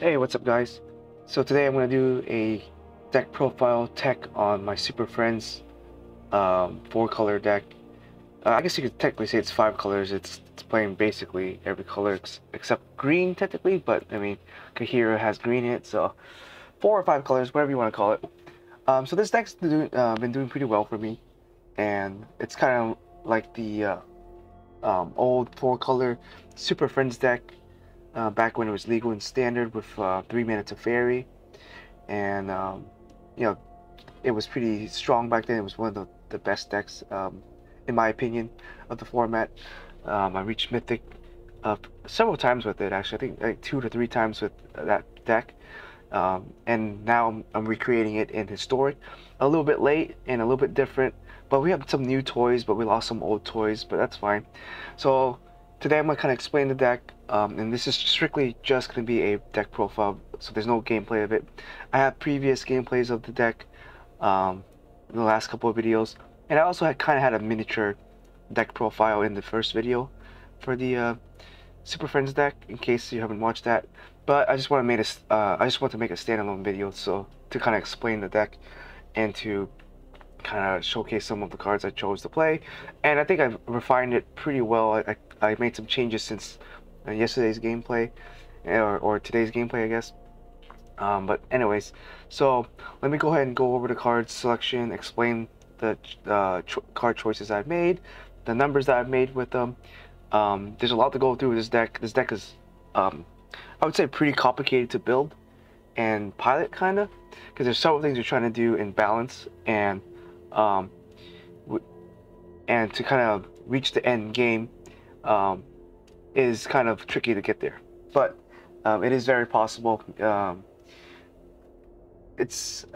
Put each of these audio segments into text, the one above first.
Hey, what's up guys? So today I'm going to do a deck profile tech on my Superfriends 4-color deck. I guess you could technically say it's 5 colors. It's playing basically every color except green technically, but I mean Kahira has green in it, so 4 or 5 colors, whatever you want to call it. So this deck's been doing pretty well for me, and it's kind of like the old 4-color Superfriends deck. Back when it was legal and standard with 3 minutes of fairy, and you know, it was pretty strong back then. It was one of the best decks, in my opinion, of the format. I reached Mythic several times with it, actually. I think like 2 to 3 times with that deck, and now I'm recreating it in Historic. A little bit late and a little bit different, but we have some new toys, but we lost some old toys, but that's fine. So today I'm going to kind of explain the deck, and this is strictly just going to be a deck profile, so there's no gameplay of it. I have previous gameplays of the deck in the last couple of videos, and I also had a miniature deck profile in the first video for the Super Friends deck, in case you haven't watched that. But I just want to make a standalone video, so to kind of explain the deck and to kind of showcase some of the cards I chose to play. And I think I've refined it pretty well. I made some changes since yesterday's gameplay, or today's gameplay, I guess. But anyways, so let me go ahead and go over the card selection, explain the card choices I've made, the numbers that I've made with them. There's a lot to go through with this deck. This deck is, I would say, pretty complicated to build and pilot, kind of, because there's several things you're trying to do in balance, and to kind of reach the end game is kind of tricky to get there, but it is very possible. It's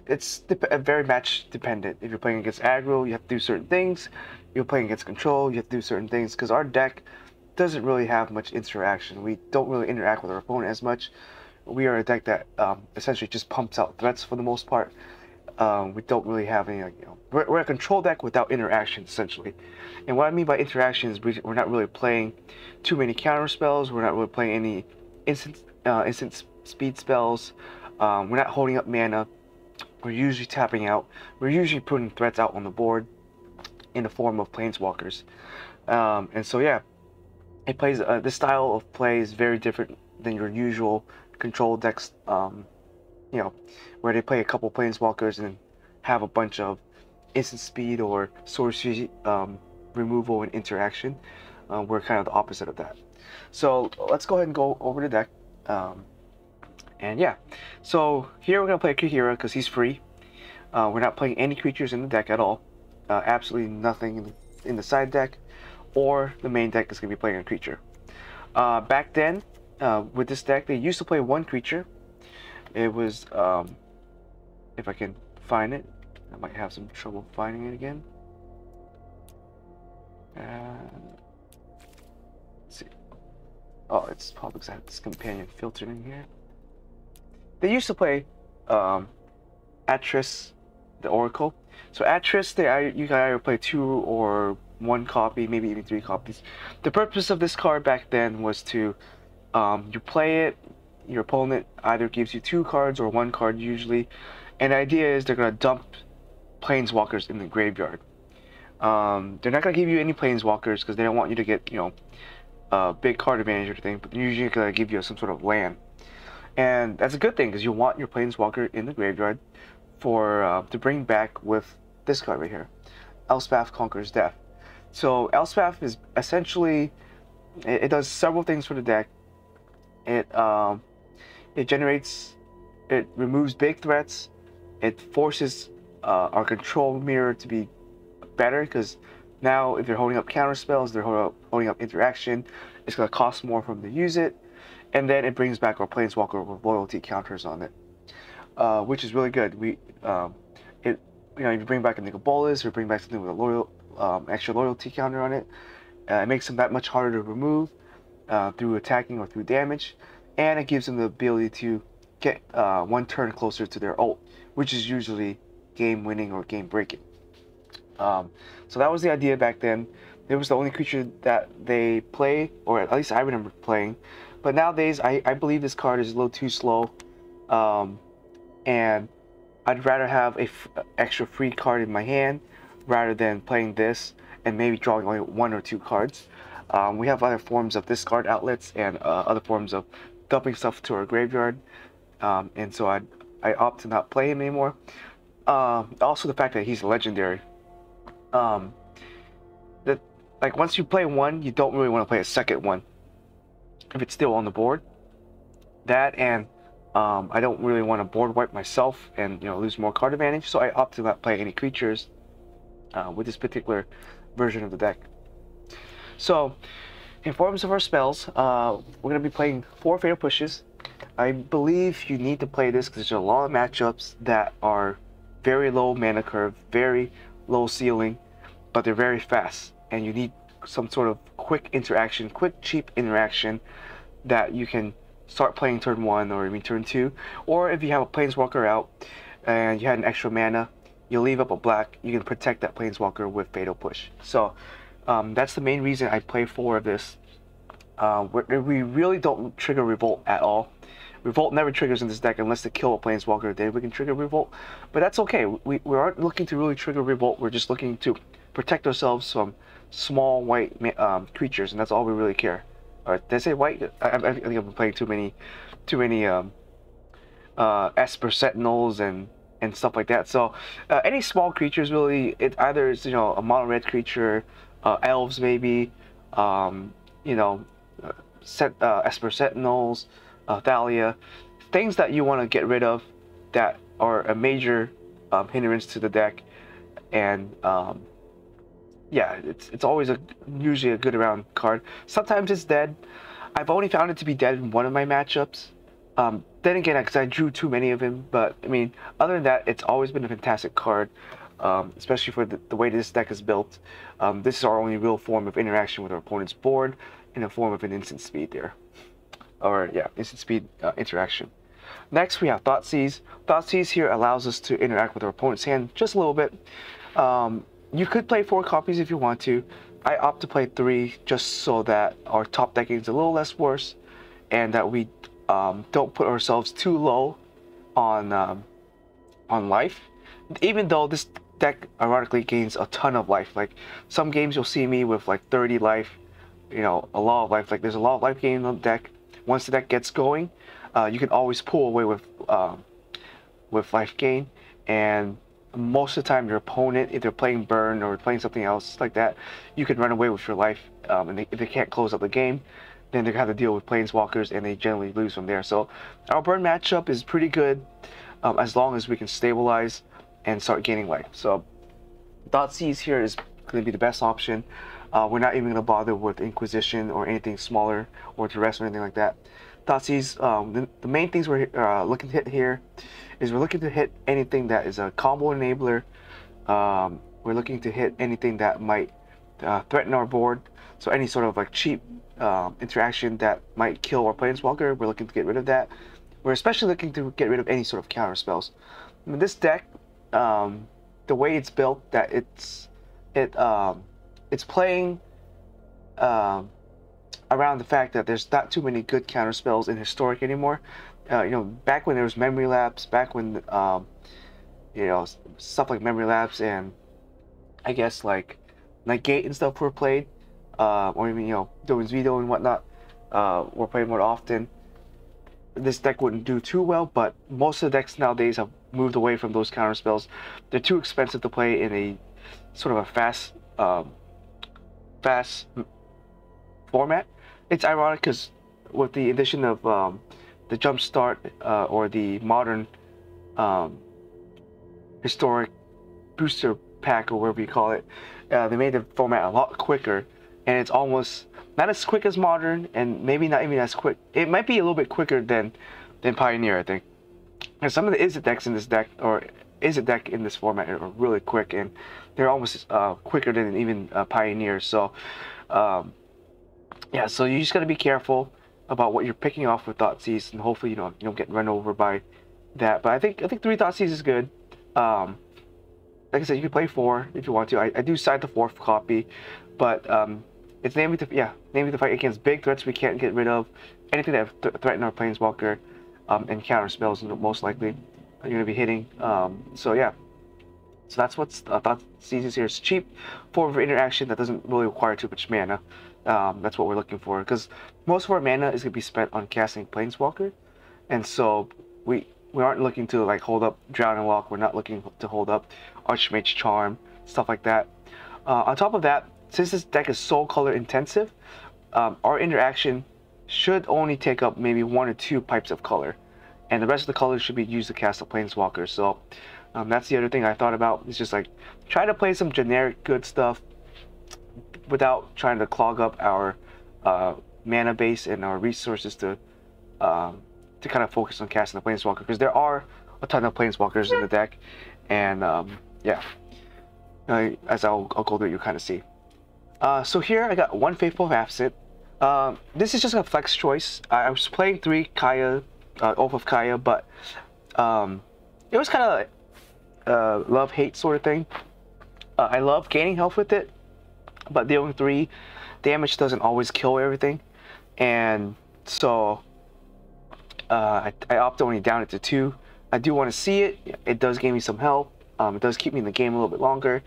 very match dependent. If you're playing against aggro, you have to do certain things. You're playing against control, you have to do certain things, because our deck doesn't really have much interaction. We don't really interact with our opponent as much. We are a deck that essentially just pumps out threats for the most part. We don't really have any, like, we're a control deck without interaction, essentially. And what I mean by interaction is we're not really playing too many counter spells. We're not really playing any instant speed spells. We're not holding up mana. We're usually tapping out. We're usually putting threats out on the board in the form of planeswalkers. And so yeah, it plays. This style of play is very different than your usual control decks. Where they play a couple planeswalkers and have a bunch of instant speed or sorcery removal and interaction. We're kind of the opposite of that. So let's go ahead and go over the deck. And yeah, so here we're going to play Kahira because he's free. We're not playing any creatures in the deck at all. Absolutely nothing in the side deck, or the main deck is going to be playing a creature. Back then, with this deck, they used to play one creature. It was, if I can find it, I might have some trouble finding it again. Let's see. Oh, it's probably because I have this companion filtered in here. They used to play Atris, the Oracle. So Atris, you can either play 2 or 1 copy, maybe even 3 copies. The purpose of this card back then was to, you play it, your opponent either gives you 2 cards or 1 card usually, and the idea is they're going to dump planeswalkers in the graveyard. They're not going to give you any planeswalkers because they don't want you to get, big card advantage or anything, but they're usually going to give you some sort of land. And that's a good thing because you want your planeswalker in the graveyard for to bring back with this card right here, Elspeth Conquers Death. So Elspeth is essentially, it does several things for the deck. It removes big threats. It forces our control mirror to be better, because now if they're holding up counter spells, they're holding up interaction, it's going to cost more for them to use it. And then it brings back our planeswalker with loyalty counters on it, which is really good. If you bring back a Nicobolus or bring back something with a extra loyalty counter on it, it makes them that much harder to remove through attacking or through damage, and it gives them the ability to get 1 turn closer to their ult, which is usually game winning or game breaking. So that was the idea back then. It was the only creature that they play, or at least I remember playing. But nowadays, I believe this card is a little too slow, and I'd rather have a extra free card in my hand rather than playing this and maybe drawing only 1 or 2 cards. We have other forms of discard outlets and other forms of dumping stuff to our graveyard, and so I opt to not play him anymore. Also, the fact that he's legendary. That, like, once you play one, you don't really want to play a second one if it's still on the board. That, and I don't really want to board wipe myself and lose more card advantage, so I opt to not play any creatures with this particular version of the deck. So, in forms of our spells, we're going to be playing 4 Fatal Pushes. I believe you need to play this because there's a lot of matchups that are very low mana curve, very low ceiling, but they're very fast, and you need some sort of quick interaction, quick cheap interaction that you can start playing turn 1 or even turn 2, or if you have a Planeswalker out and you had an extra mana, you leave up a black, you can protect that Planeswalker with Fatal Push. So that's the main reason I play 4 of this. We really don't trigger Revolt at all. Revolt never triggers in this deck unless they kill a Planeswalker. Then we can trigger Revolt, but that's okay. We aren't looking to really trigger Revolt. We're just looking to protect ourselves from small white creatures, and that's all we really care. Alright, did I say white? I think I've been playing too many Esper Sentinels and stuff like that. So any small creatures really, it either is a mono red creature, elves maybe, Esper Sentinels, Thalia, things that you want to get rid of that are a major hindrance to the deck, and yeah, it's always usually a good round card. Sometimes it's dead. I've only found it to be dead in one of my matchups. Then again, because I drew too many of him, but I mean, other than that, it's always been a fantastic card, especially for the way this deck is built. This is our only real form of interaction with our opponent's board in the form of an instant speed there. Or yeah, instant speed interaction. Next, we have Thoughtseize. Thoughtseize here allows us to interact with our opponent's hand just a little bit. You could play 4 copies if you want to. I opt to play 3 just so that our top decking is a little less worse, and that we don't put ourselves too low on life. Even though this deck ironically gains a ton of life. Like some games you'll see me with like 30 life, a lot of life. Like there's a lot of life gain on the deck. Once the deck gets going, you can always pull away with life gain, and most of the time your opponent, if they're playing burn or playing something else like that, you can run away with your life, and if they can't close up the game, then they have to deal with Planeswalkers, and they generally lose from there. So our burn matchup is pretty good, as long as we can stabilize and start gaining life. So Thoughtseize here is going to be the best option. We're not even going to bother with Inquisition or anything smaller, or Duress or anything like that. Thoughtseize, the main things we're looking to hit here is we're looking to hit anything that is a combo enabler. We're looking to hit anything that might threaten our board. So any sort of like cheap interaction that might kill our Planeswalker, we're looking to get rid of that. We're especially looking to get rid of any sort of counter spells. I mean, this deck, the way it's built, that it's playing around the fact that there's not too many good counter spells in Historic anymore. Back when there was Memory Lapse, back when stuff like Memory Lapse and I guess like Negate and stuff were played, or even Dovin's Veto and whatnot were played more often. This deck wouldn't do too well, but most of the decks nowadays have moved away from those counter spells. They're too expensive to play in a sort of a fast format. It's ironic because with the addition of the Jumpstart or the modern Historic booster pack, or whatever you call it, they made the format a lot quicker, and it's almost not as quick as Modern, and maybe not even as quick. It might be a little bit quicker than Pioneer, I think. And some of the Izzet decks in this deck, or Izzet deck in this format, are really quick, and they're almost quicker than even Pioneer. So yeah, so you just gotta be careful about what you're picking off with Thoughtseize, and hopefully you don't get run over by that. But I think 3 Thoughtseize is good. Like I said, you can play 4 if you want to. I do cite the 4th copy, but it's namely to fight against big threats we can't get rid of, anything that threaten our planeswalker, and counter spells most likely you're gonna be hitting. So yeah, so that's what's thought Seasons here. It's cheap form of interaction that doesn't really require too much mana. That's what we're looking for, because most of our mana is gonna be spent on casting planeswalker, and so we aren't looking to like hold up Drown and Walk. We're not looking to hold up Archmage Charm, stuff like that. On top of that, since this deck is so color intensive, our interaction should only take up maybe 1 or 2 pipes of color, and the rest of the colors should be used to cast a planeswalker. So that's the other thing I thought about. It's just like try to play some generic good stuff without trying to clog up our mana base and our resources to kind of focus on casting the planeswalker, because there are a ton of planeswalkers in the deck, and yeah, as I'll go through, you kind of see. So here I got 1 Faithful Absent. This is just a flex choice. I was playing 3 Kaya, Oath of Kaya, but it was kind of like love-hate sort of thing. I love gaining health with it, but dealing 3 damage doesn't always kill everything, and so I opted only down it to 2. I do want to see it. It does give me some help. It does keep me in the game a little bit longer.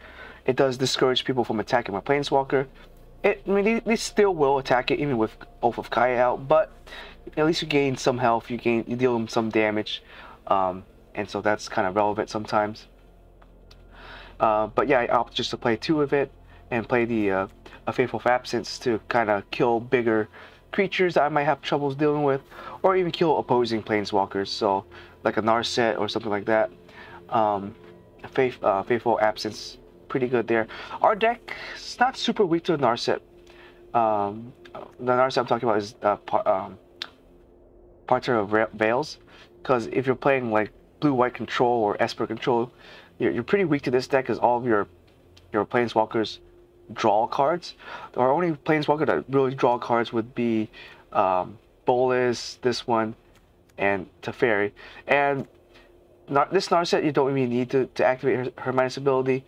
It does discourage people from attacking my planeswalker. I mean, they still will attack it even with Oath of Kaya out, but at least you gain some health. You deal them some damage, and so that's kind of relevant sometimes. But yeah, I opted just to play 2 of it and play the a Faithful Absence to kind of kill bigger creatures that I might have troubles dealing with, or even kill opposing planeswalkers. So like a Narset or something like that. Faithful Absence, pretty good there. Our deck is not super weak to a Narset. The Narset I'm talking about is Parter of Veils, because if you're playing like blue-white control or Esper control, you're pretty weak to this deck, because all of your planeswalkers draw cards. Our only planeswalker that really draw cards would be Bolas, this one, and Teferi. And this Narset, you don't really need to activate her minus ability.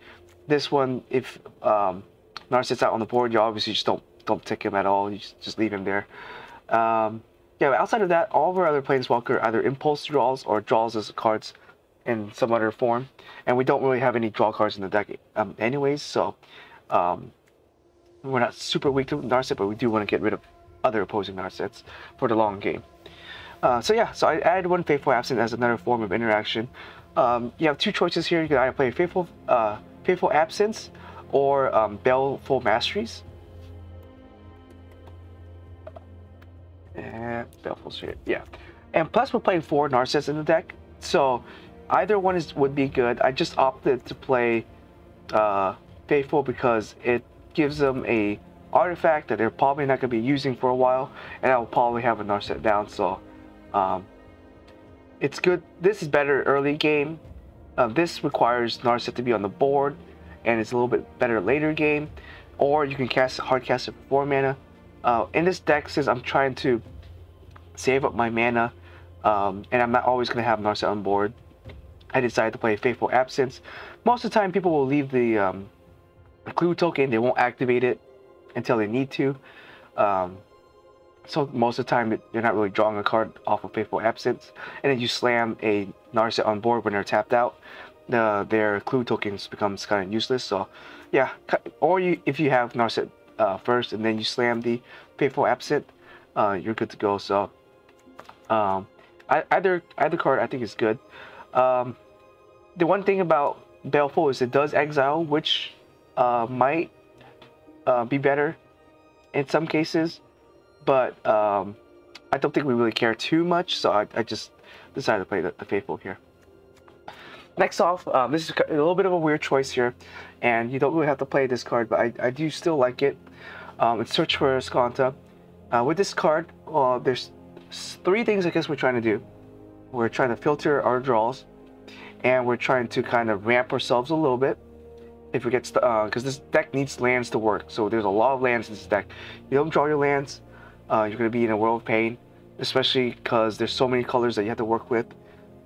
This one, if Narset's out on the board, you obviously just don't tick him at all. You just leave him there. Yeah, but outside of that, all of our other planeswalker either impulse draws or draws as cards in some other form, and we don't really have any draw cards in the deck anyways, so we're not super weak to Narset, but we do want to get rid of other opposing Narsets for the long game. So yeah, so I added 1 Faithful Absent as another form of interaction. You have 2 choices here. You can either play Faithful Absence or Baleful Masteries. And Baleful Spirit, yeah. And plus we're playing 4 Narsets in the deck, so either one would be good. I just opted to play Faithful because it gives them a artifact that they're probably not going to be using for a while, and I'll probably have a Narset down, so it's good. This is better early game. This requires Narset to be on the board, and it's a little bit better later game, or you can hard cast it for 4 mana. In this deck, since I'm trying to save up my mana, and I'm not always going to have Narset on board, I decided to play Faithful Absence. Most of the time people will leave the clue token. They won't activate it until they need to. So most of the time you're not really drawing a card off of Faithful Absence, and then you slam a Narset on board when they're tapped out. Their clue tokens becomes kind of useless. So yeah, or if you have Narset first and then you slam the Faithful Absent, you're good to go. So either card I think is good. The one thing about Baleful is it does exile, which might be better in some cases, but I don't think we really care too much, so I just decided to play the Faithful here. Next off, this is a little bit of a weird choice here, and you don't really have to play this card, but I do still like it. It's Search for Skanta. With this card, there's 3 things I guess we're trying to do. We're trying to filter our draws, and we're trying to kind of ramp ourselves a little bit. If we get because this deck needs lands to work, so there's a lot of lands in this deck. You don't draw your lands, you're going to be in a world of pain, especially because there's so many colors that you have to work with.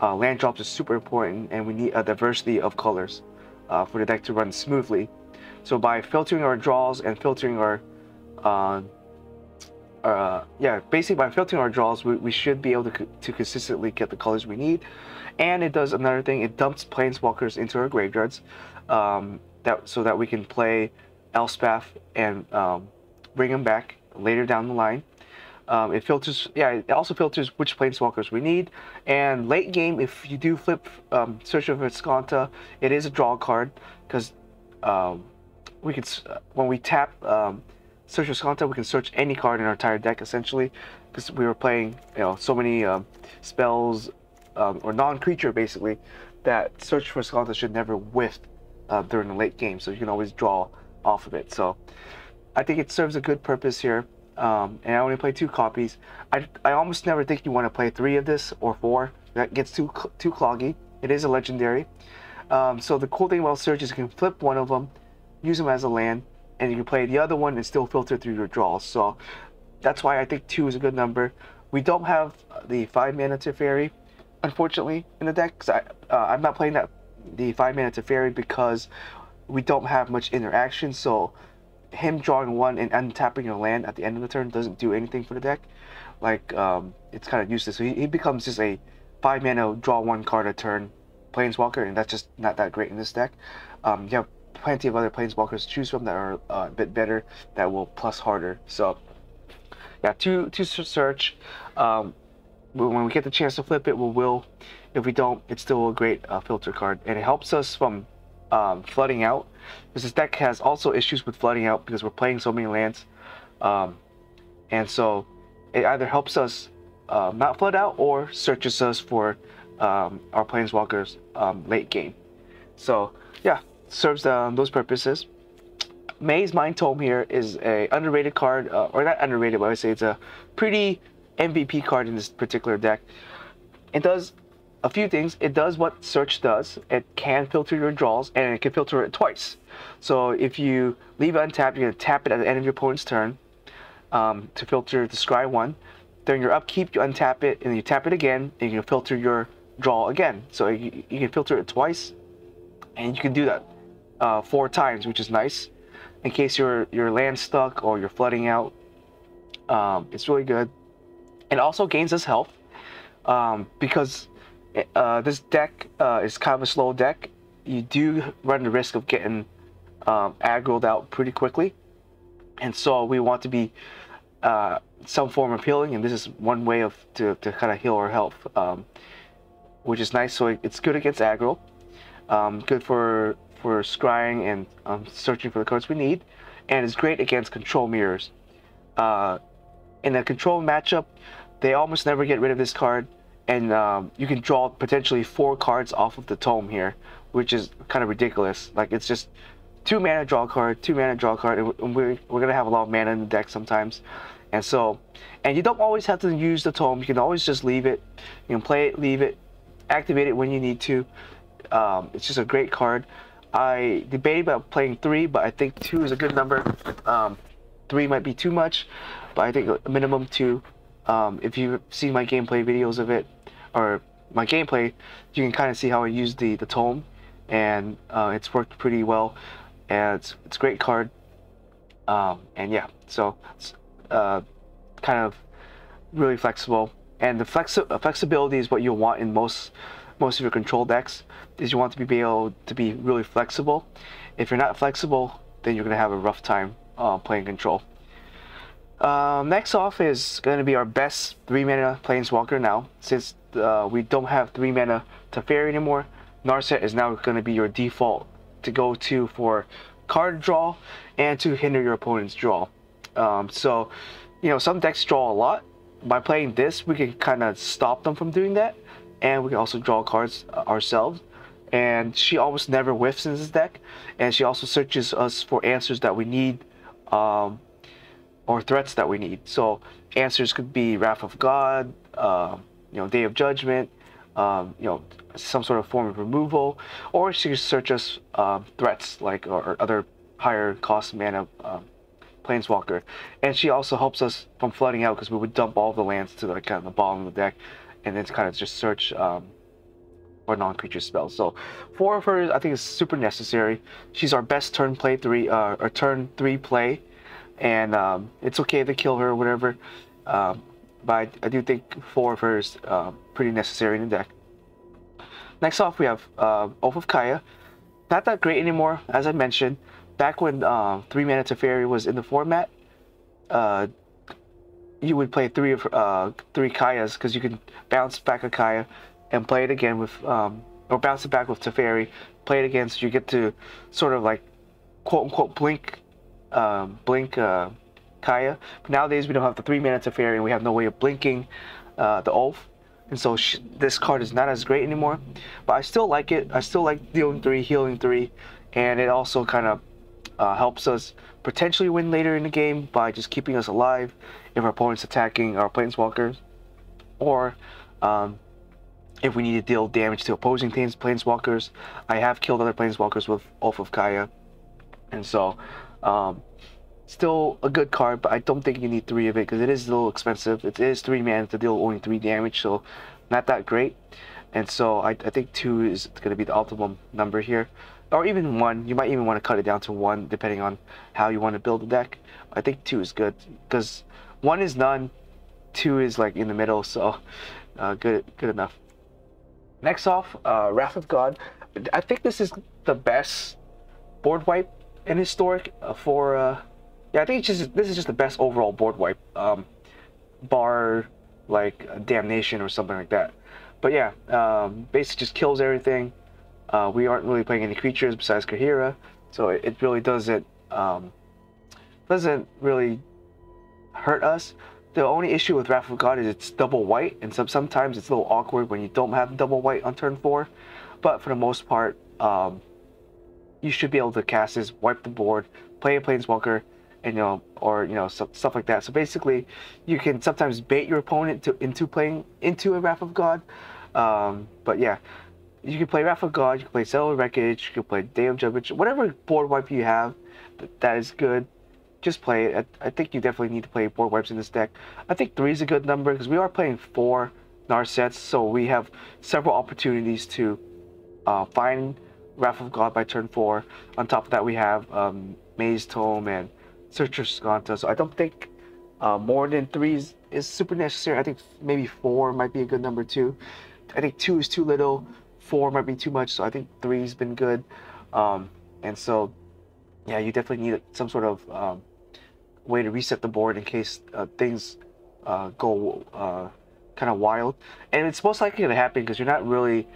Land drops is super important, and we need a diversity of colors for the deck to run smoothly. So by filtering our draws and filtering our basically by filtering our draws, we should be able to consistently get the colors we need. And it does another thing, it dumps planeswalkers into our graveyards, so that we can play Elspeth and bring them back later down the line. It filters, it also filters which planeswalkers we need. And late game, if you do flip Search for Visconta, it is a draw card, because we could, when we tap Search for Visconta, we can search any card in our entire deck essentially, because we were playing so many spells or non-creature basically that Search for Visconta should never whiff during the late game, so you can always draw off of it. So I think it serves a good purpose here. And I only play 2 copies. I almost never think you want to play 3 of this or 4. That gets too cloggy. It is a legendary. So the cool thing about Search is you can flip one of them, use them as a land, and you can play the other one and still filter through your draws. So that's why I think 2 is a good number. We don't have the 5-mana Teferi, unfortunately, in the deck. Cause I'm not playing the 5-mana Teferi because we don't have much interaction. So him drawing 1 and untapping your land at the end of the turn doesn't do anything for the deck. Like, it's kind of useless. So he becomes just a 5-mana draw 1 card a turn planeswalker, and that's just not that great in this deck. You have plenty of other planeswalkers to choose from that are a bit better, that will plus harder. So yeah, 2 search. When we get the chance to flip it, we will. If we don't, it's still a great filter card, and it helps us from flooding out, because this deck has also issues with flooding out because we're playing so many lands, and so it either helps us not flood out or searches us for our planeswalkers late game. So yeah, serves those purposes. Maze Mind Tome here is a underrated card, or not underrated, but I would say it's a pretty MVP card in this particular deck. It does a few things. It does what Search does. It can filter your draws, and it can filter it twice. So if you leave it untapped, you're going to tap it at the end of your opponent's turn to filter the Scry 1. During your upkeep, you untap it, and you tap it again, and you can filter your draw again. So you can filter it twice, and you can do that 4 times, which is nice. In case your land's stuck or you're flooding out, it's really good. It also gains us health because this deck is kind of a slow deck. You do run the risk of getting aggroed out pretty quickly, and so we want to be some form of healing, and this is one way to kind of heal our health, which is nice. So it's good against aggro, good for scrying and searching for the cards we need, and it's great against control mirrors. In a control matchup, they almost never get rid of this card, and you can draw potentially 4 cards off of the tome here, which is kind of ridiculous. Like, it's just 2 mana draw card, 2 mana draw card, and we're gonna have a lot of mana in the deck sometimes. And so, and you don't always have to use the tome. You can always just leave it. You can play it, leave it, activate it when you need to. It's just a great card. I debated about playing 3, but I think 2 is a good number. 3 might be too much, but I think a minimum 2. If you've seen my gameplay videos of it, or my gameplay, you can kind of see how I use the tome, and it's worked pretty well, and it's a great card. And yeah, so it's kind of really flexible, and the flexibility is what you'll want in most of your control decks. Is you want to be able to be really flexible. If you're not flexible, then you're gonna have a rough time playing control. Next off is going to be our best 3-mana planeswalker now. Since we don't have 3 mana Teferi anymore, Narset is now going to be your default to go to for card draw and to hinder your opponent's draw. So, some decks draw a lot. By playing this, we can kind of stop them from doing that, and we can also draw cards ourselves. And she almost never whiffs in this deck, and she also searches us for answers that we need, or threats that we need. So answers could be Wrath of God, Day of Judgment, some sort of form of removal, or she could search us threats like or other higher cost mana planeswalker. And she also helps us from flooding out, because we would dump all the lands to kind of the bottom of the deck, and then kind of just search for for non-creature spells. So 4 of her I think is super necessary. She's our best turn 3 play, and it's okay to kill her or whatever. But I do think 4 of her is pretty necessary in the deck. Next off, we have Oath of Kaya. Not that great anymore, as I mentioned. Back when 3 mana Teferi was in the format, you would play 3 Kayas, because you can bounce back a Kaya and play it again with, or bounce it back with Teferi, play it again, so you get to sort of like quote unquote blink Kaya. But nowadays we don't have the 3 mana Teferi, and we have no way of blinking the Oath. And so this card is not as great anymore, but I still like it. I still like dealing 3, healing 3, and it also kind of helps us potentially win later in the game by just keeping us alive if our opponent's attacking our planeswalkers, or if we need to deal damage to opposing planeswalkers. I have killed other planeswalkers with Oath of Kaya, and so still a good card, but I don't think you need 3 of it because it is a little expensive. It is 3 mana to deal only 3 damage, so not that great. And so I think 2 is going to be the optimum number here, or even 1. You might even want to cut it down to 1 depending on how you want to build the deck. I think 2 is good because 1 is none, 2 is like in the middle, so good enough. Next off, Wrath of God. I think this is the best board wipe in Historic for. Yeah, I think this is just the best overall board wipe, bar like Damnation or something like that. But yeah, basically just kills everything. We aren't really playing any creatures besides Kahira, so it really doesn't really hurt us. The only issue with Wrath of God is it's double white, and sometimes it's a little awkward when you don't have double white on turn 4. But for the most part, you should be able to cast this, wipe the board, play a Planeswalker, and stuff like that. So basically, you can sometimes bait your opponent into playing into a Wrath of God. But yeah, you can play Wrath of God, you can play Cellular Wreckage, you can play Day of Judgment, whatever board wipe you have that is good. Just play it. I think you definitely need to play board wipes in this deck. I think 3 is a good number because we are playing 4 Narsets, so we have several opportunities to find Wrath of God by turn 4. On top of that, we have Maze Tome and Searcher Skanta, so I don't think more than 3 is super necessary. I think maybe 4 might be a good number too. I think 2 is too little, 4 might be too much, so I think 3's been good. And so, yeah, you definitely need some sort of way to reset the board in case things go kind of wild. And it's most likely going to happen because you're not really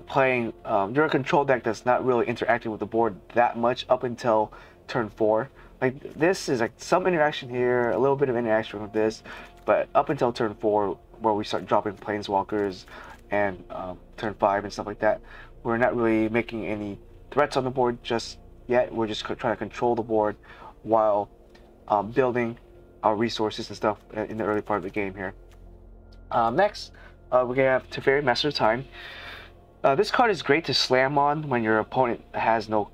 playing, you're a control deck that's not really interacting with the board that much up until turn 4. Like, this is like some interaction here, a little bit of interaction with this, but up until turn 4, where we start dropping planeswalkers and turn 5 and stuff like that, we're not really making any threats on the board just yet. We're just trying to control the board while building our resources and stuff in the early part of the game here. Next, we're gonna have Teferi, Master of Time. This card is great to slam on when your opponent has not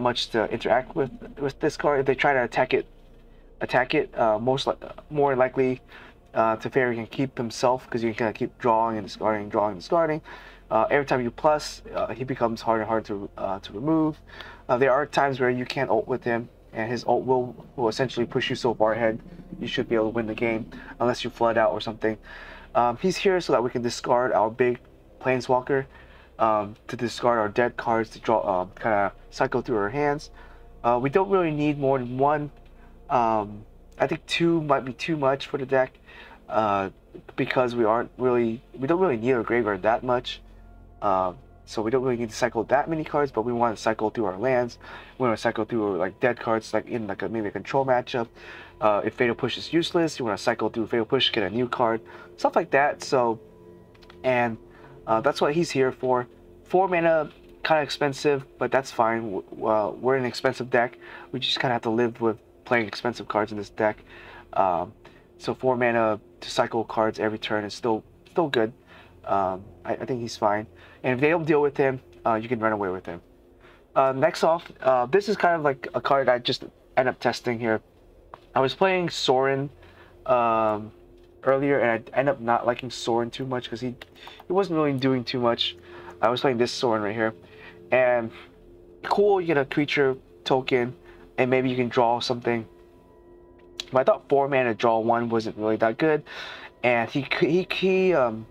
much to interact with this card. If they try to attack it, more likely Teferi can keep himself because you can keep drawing and discarding. Every time you plus, he becomes harder and harder to remove. There are times where you can't ult with him, and his ult will essentially push you so far ahead you should be able to win the game unless you flood out or something. He's here so that we can discard our big planeswalker, to discard our dead cards, to draw, kind of cycle through our hands. We don't really need more than 1. I think 2 might be too much for the deck, because we don't really need our graveyard that much. So we don't really need to cycle that many cards, but we want to cycle through our lands. We want to cycle through like dead cards, like in like maybe a control matchup. If Fatal Push is useless, you want to cycle through Fatal Push, get a new card, stuff like that. So, and that's what he's here for. 4 mana, kind of expensive, but that's fine. We're an expensive deck. We just kind of have to live with playing expensive cards in this deck. So 4 mana to cycle cards every turn is still good. I think he's fine. And if they don't deal with him, you can run away with him. Next off, this is kind of like a card I just end up testing here. I was playing Sorin earlier, and I ended up not liking Sorin too much because he wasn't really doing too much. I was playing this Soren right here, and cool, you get a creature token, and maybe you can draw something. But I thought 4-mana draw 1 wasn't really that good, and he couldn't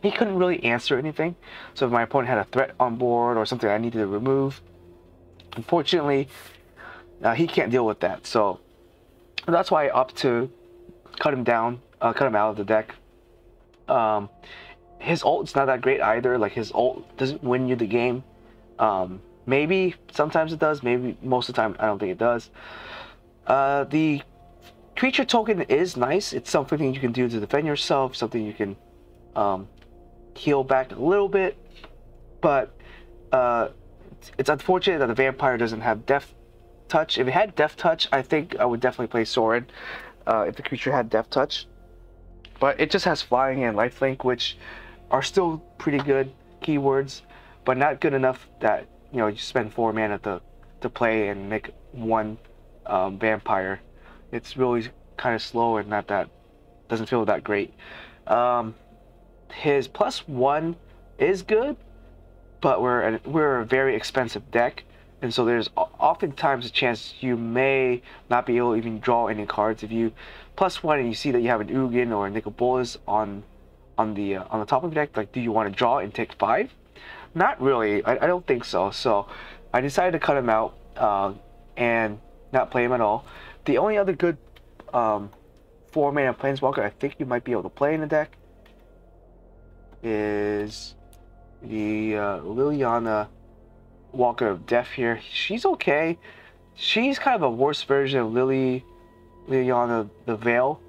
really answer anything. So if my opponent had a threat on board or something I needed to remove, unfortunately, he can't deal with that. So that's why I opt to cut him down, cut him out of the deck. His ult's not that great either. Like, his ult doesn't win you the game. Maybe sometimes it does. Maybe most of the time I don't think it does. The creature token is nice. It's something you can do to defend yourself. Something you can heal back a little bit. But it's unfortunate that the vampire doesn't have Death Touch. If it had Death Touch, I think I would definitely play Soren. If the creature had Death Touch. But it just has Flying and Lifelink, which are still pretty good keywords, but not good enough that, you know, you spend 4 mana to play and make one vampire. It's really kind of slow and doesn't feel that great. His +1 is good, but we're a very expensive deck, and so there's oftentimes a chance you may not be able to even draw any cards. If you +1 and you see that you have an Ugin or a Nicobolus on the top of the deck, like, do you want to draw and take 5? Not really. I don't think so. So I decided to cut him out and not play him at all. The only other good 4-mana Planeswalker I think you might be able to play in the deck is the Liliana, Walker of Death here. She's okay. She's kind of a worse version of Liliana the Veil,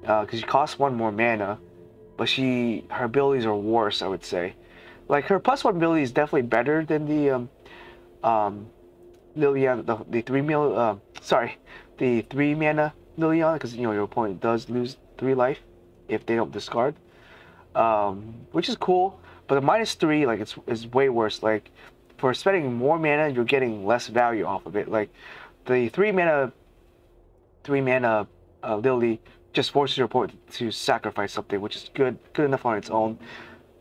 because she costs 1 more mana, but her abilities are worse, I would say. Like, her +1 ability is definitely better than the Liliana, the 3 mana Liliana, because, you know, your opponent does lose 3 life if they don't discard, which is cool. But the -3, like, is way worse. Like, for spending more mana, you're getting less value off of it. Like, the 3 mana Lily just forces your opponent to sacrifice something, which is good enough on its own.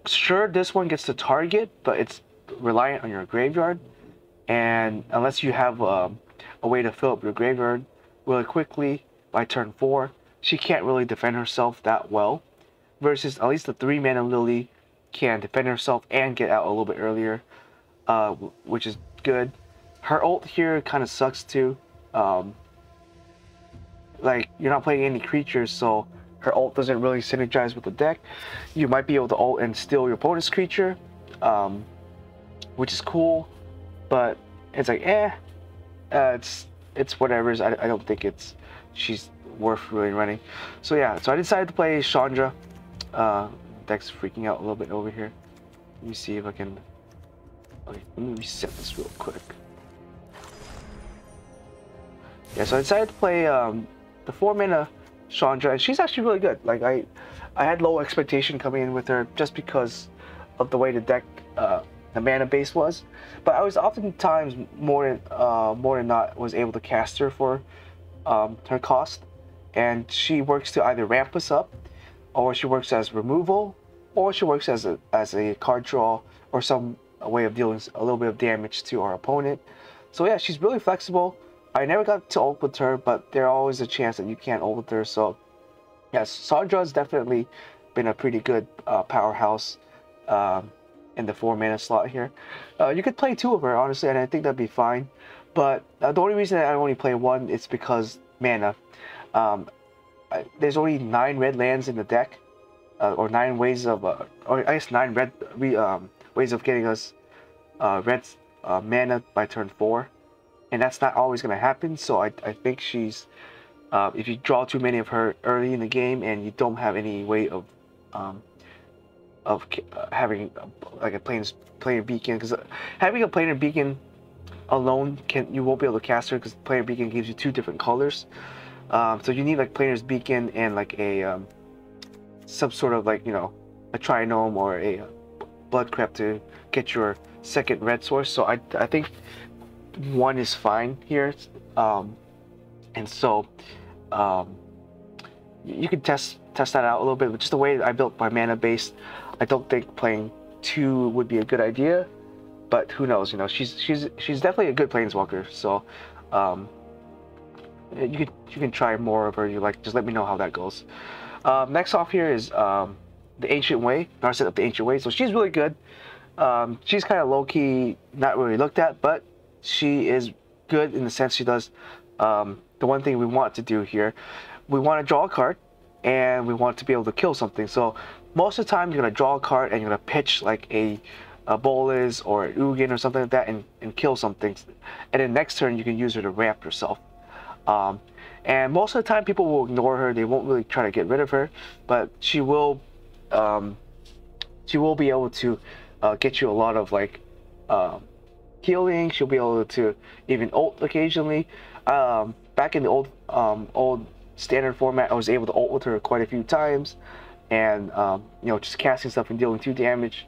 Sure, this one gets to target, but it's reliant on your graveyard, and unless you have a way to fill up your graveyard really quickly by turn 4, she can't really defend herself that well. Versus at least the 3 mana Lily can defend herself and get out a little bit earlier, which is good. Her ult here kind of sucks too. Like, you're not playing any creatures, so her ult doesn't really synergize with the deck. You might be able to ult and steal your opponent's creature, which is cool, but it's like, it's whatever. I don't think she's worth really running. So yeah, so I decided to play Chandra. Deck's freaking out a little bit over here. Let me see if I can. Okay, let me reset this real quick. Yeah, so I decided to play the 4-mana Chandra, and she's actually really good. Like, I had low expectation coming in with her just because of the way the deck, the mana base was, but I was oftentimes more than not was able to cast her for her cost, and she works to either ramp us up, or she works as removal, or she works as a card draw, or some way of dealing a little bit of damage to our opponent. So yeah, she's really flexible. I never got to ult with her, but there's always a chance that you can't ult with her. So yes, Sandra's definitely been a pretty good powerhouse in the 4-mana slot here. You could play 2 of her, honestly, and I think that'd be fine. But the only reason that I only play 1 is because mana. There's only 9 red lands in the deck, or 9 ways of, or I guess 9 red ways of getting us red mana by turn 4, and that's not always going to happen. So I think she's, if you draw too many of her early in the game and you don't have any way of having like a planar beacon, because having a planar beacon alone you won't be able to cast her, because planar beacon gives you 2 different colors. So you need like Planar's Beacon and like a some sort of, like, you know, a Trinome or a Bloodcrep to get your second red source. So I think 1 is fine here, and so you can test that out a little bit. But just the way I built my mana base, I don't think playing 2 would be a good idea, but who knows? You know, she's definitely a good planeswalker. So you can try more of her. You like, just let me know how that goes. Next off here is the Ancient Way, Narset of the Ancient Way. So she's really good. She's kind of low-key, not really looked at, but she is good in the sense she does the one thing we want to do here. We want to draw a card, and we want to be able to kill something. So most of the time, you're going to draw a card, and you're going to pitch like a Bolas or an Ugin or something like that, and kill something. And then next turn, you can use her to ramp yourself. And most of the time, people will ignore her. They won't really try to get rid of her, but she will be able to get you a lot of like healing. She'll be able to even ult occasionally. Back in the old standard format, I was able to ult with her quite a few times, and you know, just casting stuff and dealing 2 damage.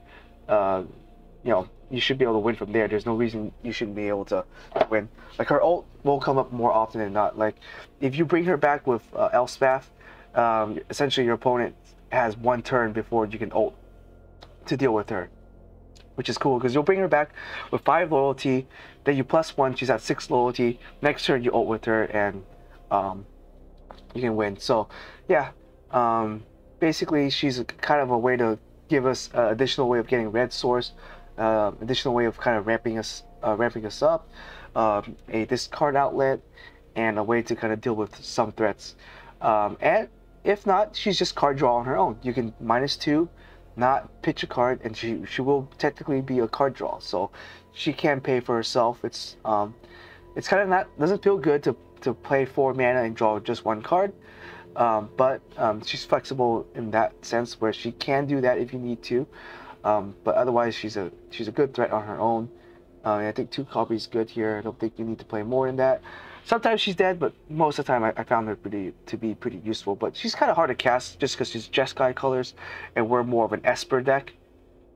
You know, you should be able to win from there. There's no reason you shouldn't be able to win. Like, her ult will come up more often than not. Like, if you bring her back with Elspeth, essentially your opponent has 1 turn before you can ult to deal with her, which is cool because you'll bring her back with 5 loyalty, then you +1, she's at 6 loyalty. Next turn you ult with her, and you can win. So yeah, basically she's kind of a way to give us additional way of getting red source, additional way of kind of ramping us up, a discard outlet, and a way to kind of deal with some threats. And if not, she's just card draw on her own. You can -2, not pitch a card, and she will technically be a card draw. So she can pay for herself. It's kind of doesn't feel good to play 4 mana and draw just 1 card. But she's flexible in that sense where she can do that if you need to. But otherwise, she's a good threat on her own. I think 2 copies is good here. I don't think you need to play more than that. Sometimes she's dead, but most of the time I found her to be pretty useful. But she's kind of hard to cast just because she's Jeskai colors, and we're more of an Esper deck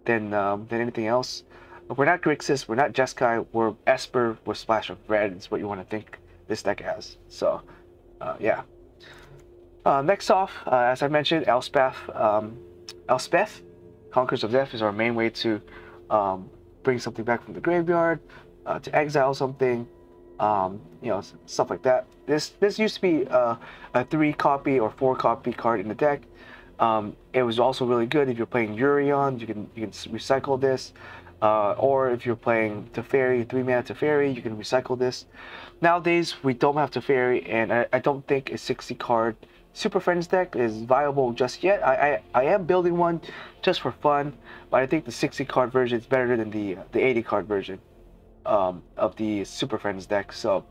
than anything else. We're not Grixis, we're not Jeskai, we're Esper with Splash of Red is what you want to think this deck has. So yeah. Next off, as I mentioned, Elspeth. Elspeth, Conquerors of Death, is our main way to bring something back from the graveyard, to exile something, you know, stuff like that. This used to be a 3-copy or 4-copy card in the deck. It was also really good if you're playing Urion. You can recycle this, or if you're playing Teferi, 3 mana Teferi, you can recycle this. Nowadays we don't have Teferi, and I don't think a 60-card Superfriends deck is viable just yet. I am building one just for fun, but I think the 60-card version is better than the 80-card version of the Superfriends deck. So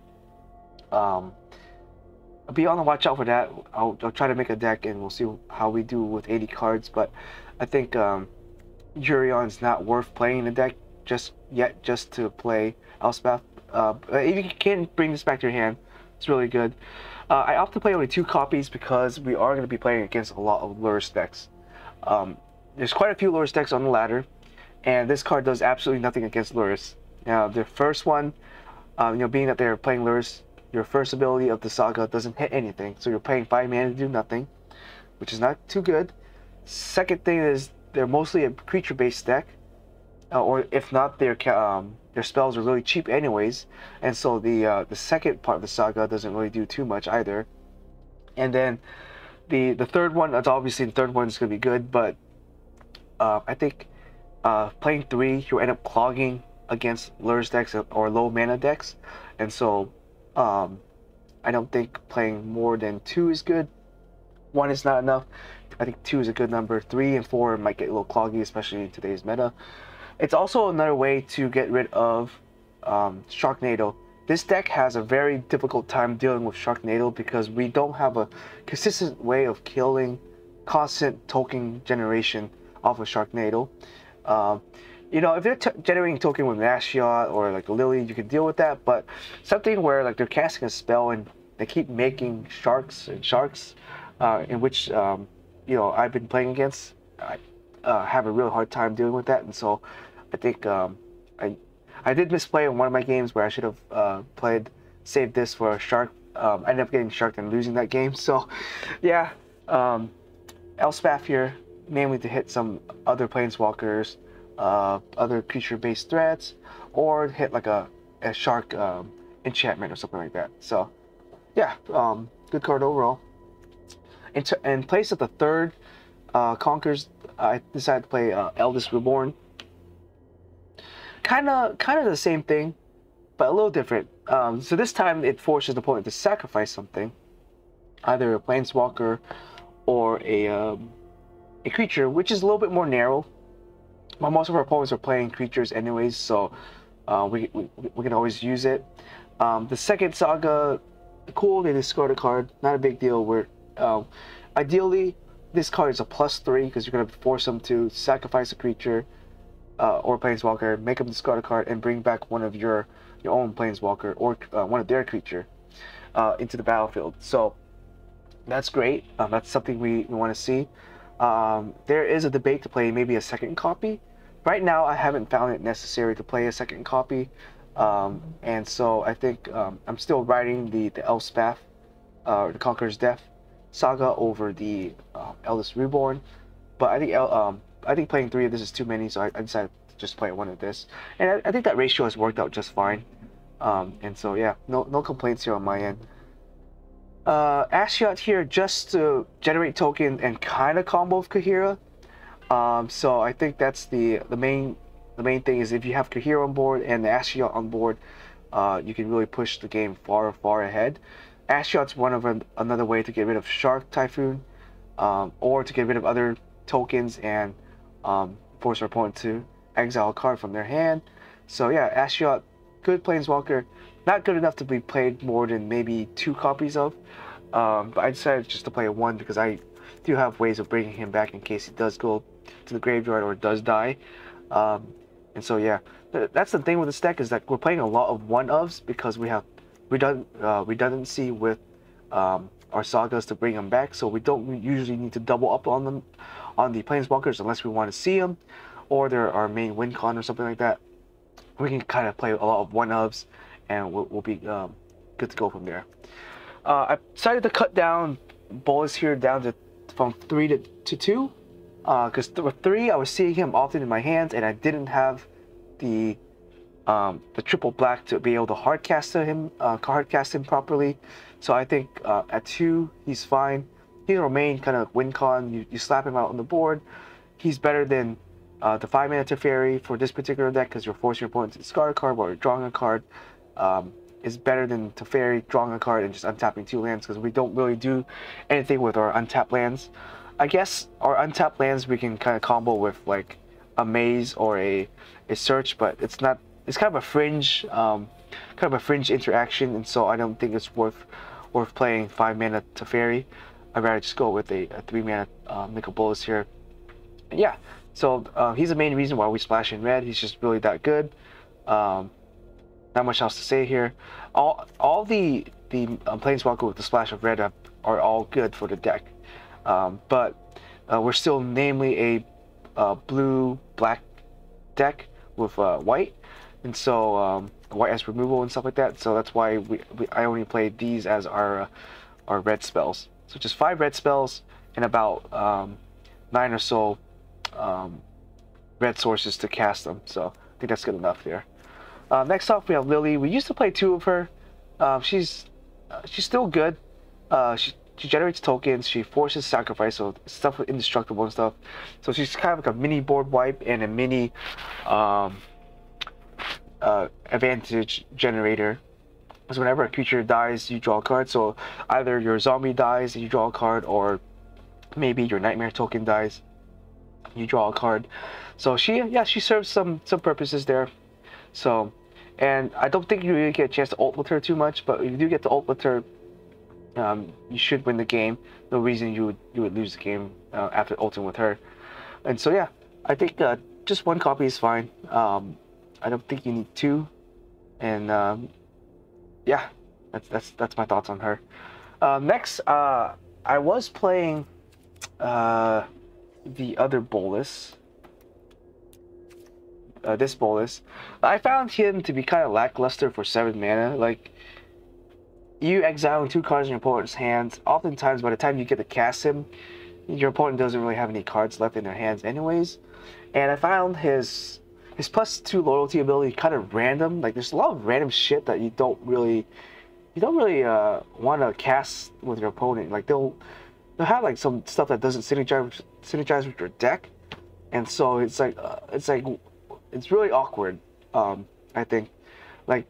be on the watch out for that. I'll try to make a deck, and we'll see how we do with 80 cards. But I think Urion's not worth playing in the deck just yet, just to play Elspeth. If you can bring this back to your hand, it's really good. I opt to play only 2 copies because we are going to be playing against a lot of Lurrus decks. There's quite a few Lurrus decks on the ladder, and this card does absolutely nothing against Lurrus. Now, the first one, you know, being that they're playing Lurrus, your first ability of the saga doesn't hit anything, so you're paying 5 mana to do nothing, which is not too good. Second thing is they're mostly a creature-based deck, or if not, their spells are really cheap anyways, and so the second part of the saga doesn't really do too much either. And then the third one, that's obviously the third one is going to be good, but I think playing 3, you'll end up clogging against Lurrus decks or low mana decks, and so I don't think playing more than 2 is good. 1 is not enough. I think 2 is a good number. 3 and 4 might get a little cloggy, especially in today's meta. It's also another way to get rid of Sharknado. This deck has a very difficult time dealing with Sharknado because we don't have a consistent way of killing constant token generation off of Sharknado. You know, if they're generating token with Nashiot or like Lily, you can deal with that, but something where like they're casting a spell and they keep making sharks, in which you know, I've been playing against, I have a real hard time dealing with that, and so I think I did misplay in one of my games where I should have saved this for a shark. I ended up getting sharked and losing that game. So yeah, Elspeth here, mainly to hit some other planeswalkers, other creature-based threats, or hit like a shark enchantment or something like that. So yeah, good card overall. In place of the third Conquers, I decided to play Eldest Reborn. Kind of the same thing, but a little different. So this time it forces the opponent to sacrifice something, either a Planeswalker or a creature, which is a little bit more narrow. But most of our opponents are playing creatures anyways, so we can always use it. The second Saga, cool, they discard a card, not a big deal. Where ideally this card is a +3 because you're going to force them to sacrifice a creature or Planeswalker, make them discard a card, and bring back one of your own Planeswalker or one of their creature into the battlefield. So that's great. That's something we want to see. There is a debate to play maybe a second copy. Right now, I haven't found it necessary to play a second copy, and so I think I'm still riding the Elspeth, the Conqueror's Death saga over the Eldest Reborn. But I think playing 3 of this is too many, so I decided to just play one of this, and I think that ratio has worked out just fine. And so yeah, no complaints here on my end. Ashiot here just to generate token and kind of combo with Kahira. So I think that's the main thing is if you have Kahira on board and the Ashiot on board, you can really push the game far ahead. Ashiot's one of another way to get rid of Shark Typhoon, or to get rid of other tokens and force our opponent to exile a card from their hand. So yeah, Ashiot, good Planeswalker, not good enough to be played more than maybe 2 copies of. But I decided just to play 1 because I do have ways of bringing him back in case he does go to the graveyard or does die. And so yeah, that's the thing with this deck, is that we're playing a lot of 1-ofs because we have redundancy with our sagas to bring them back, so we don't usually need to double up on them, on the Planeswalkers, unless we want to see them, or they're our main win con or something like that. We can kind of play a lot of 1-ofs, and we'll be good to go from there. I decided to cut down Bolas here down from 3 to 2, because with 3 I was seeing him often in my hands, and I didn't have the triple black to be able to hardcast him properly. So I think at 2 he's fine. He's a main kind of win con. You slap him out on the board. He's better than the 5-mana Teferi for this particular deck because you're forcing your opponent to discard a card while you're drawing a card. Is better than Teferi drawing a card and just untapping 2 lands, because we don't really do anything with our untapped lands. I guess our untapped lands we can kind of combo with like a Maze or a Search, but it's not. It's kind of a fringe, interaction, and so I don't think it's worth playing 5-mana Teferi. I'd rather just go with a 3-mana Nicol Bolas here. And yeah, so he's the main reason why we splash in red. He's just really that good. Not much else to say here. All the Planeswalker with the splash of red are all good for the deck, but we're still namely a blue-black deck with white, and so white as removal and stuff like that. So that's why I only play these as our red spells. So just 5 red spells and about 9 or so red sources to cast them. So I think that's good enough there. Next off, we have Lily. We used to play 2 of her. She's still good. She generates tokens. She forces sacrifice, so stuff with indestructible and stuff. So she's kind of like a mini board wipe and a mini advantage generator. Because whenever a creature dies, you draw a card. So either your zombie dies, you draw a card, or maybe your nightmare token dies, you draw a card. So she serves some purposes there. So, and I don't think you really get a chance to ult with her too much, but if you do get to ult with her, you should win the game. No reason you would lose the game after ulting with her. And so yeah, I think just 1 copy is fine. I don't think you need 2. And yeah, that's my thoughts on her. Next, I was playing the other Bolas. This Bolas, I found him to be kind of lackluster for 7 mana. Like, you exiling 2 cards in your opponent's hands, oftentimes by the time you get to cast him, your opponent doesn't really have any cards left in their hands anyways. And I found his +2 loyalty ability kind of random. Like there's a lot of random shit that you don't really want to cast with your opponent. Like they'll have like some stuff that doesn't synergize with your deck, and so it's really awkward. I think, like,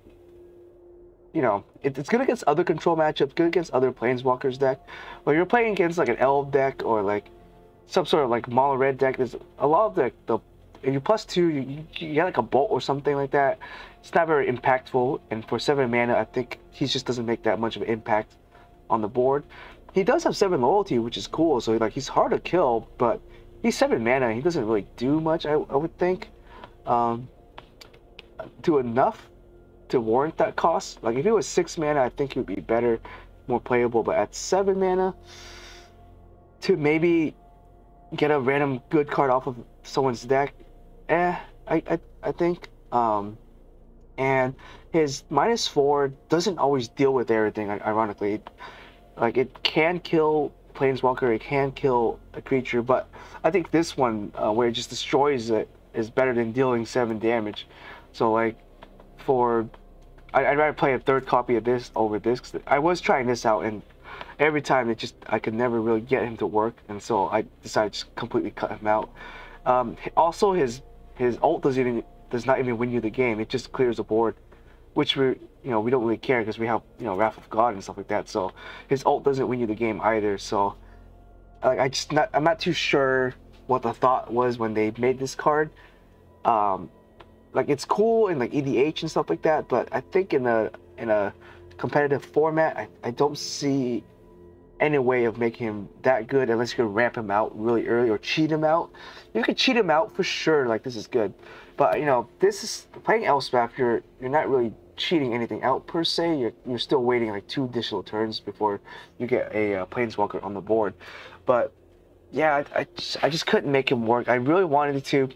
you know, it's good against other control matchups, good against other planeswalkers deck. When you're playing against like an elf deck or like some sort of like mono red deck, there's a lot of the if you +2, you get like a bolt or something like that. It's not very impactful, and for 7 mana, I think he just doesn't make that much of an impact on the board. He does have 7 loyalty, which is cool, so like he's hard to kill, but he's 7 mana, he doesn't really do much, I would think. Do enough to warrant that cost. Like if it was 6 mana, I think it would be better, more playable, but at 7 mana, to maybe get a random good card off of someone's deck, I think. And his -4 doesn't always deal with everything, ironically. Like it can kill planeswalker, it can kill a creature, but I think this one, where it just destroys it, is better than dealing 7 damage. So like, I'd rather play a 3rd copy of this over this, because I was trying this out, and every time I could never really get him to work, and so I decided to just completely cut him out. Also, his ult does not even win you the game. It just clears the board, which we don't really care because we have Wrath of God and stuff like that. So his ult doesn't win you the game either. So I'm not too sure what the thought was when they made this card. Like it's cool in like EDH and stuff like that, but I think in a competitive format, I don't see any way of making him that good unless you can ramp him out really early or cheat him out. You can cheat him out for sure, like this is good, but this is playing Elspeth. You're not really cheating anything out per se. You're still waiting like 2 additional turns before you get a planeswalker on the board. But yeah, I just couldn't make him work. I really wanted to.